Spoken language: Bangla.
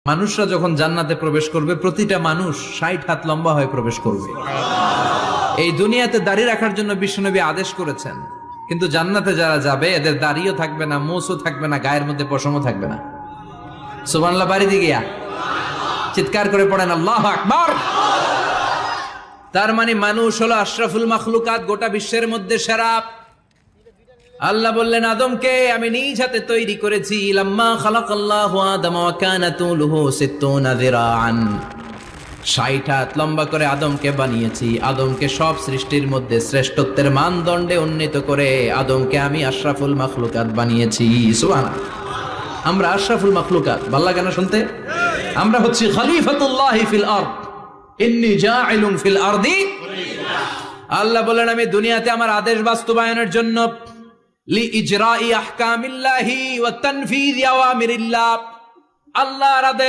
মানুষরা যখন জান্নাতে প্রবেশ করবে প্রতিটা মানুষ 60 হাত লম্বা হয়ে প্রবেশ করবে। এই দুনিয়াতে দাড়ি রাখার জন্য বিশ্বনবী আদেশ করেছেন, কিন্তু জান্নাতে যারা যাবে এদের দাড়িও থাকবে না, মোছও থাকবে না, গায়ের মধ্যে পশমও থাকবে না। সুবহানাল্লাহ, বাড়ি দিয়ে গিয়া চিৎকার করে পড়েন আল্লাহু আকবার। তার মানে মানুষ হলো আশরাফুল মাখলুকাত, গোটা বিশ্বের মধ্যে সেরা। আল্লাহ বললেন আদমকে আমি নিজ হাতে তৈরি করেছি। লাম্মা খালাকাল্লাহু আদম ওয়া কানা তুলুহু 60 যিরাআন, 60 হাত লম্বা করে আদমকে বানিয়েছি। আদমকে সব সৃষ্টির মধ্যে শ্রেষ্ঠত্বের মানদণ্ডে উন্নীত করে আদমকে আমি আশরাফুল মাখলুকাত বানিয়েছি। সুবহানাল্লাহ, আমরা আশরাফুল মাখলুকাত। ভালো লাগে না শুনতে? আমরা হচ্ছি খলিফাতুল্লাহি ফিল আরদ, ইন্নী জাইলুন ফিল আরদি। আল্লাহ বলেন আমি দুনিয়াতে আমার আদেশ বাস্তবায়নের জন্য লিইজরাই আহকামিল্লাহি ওয়া তানফীযি আওয়ামিরিল্লাহ, আল্লাহর আদেশ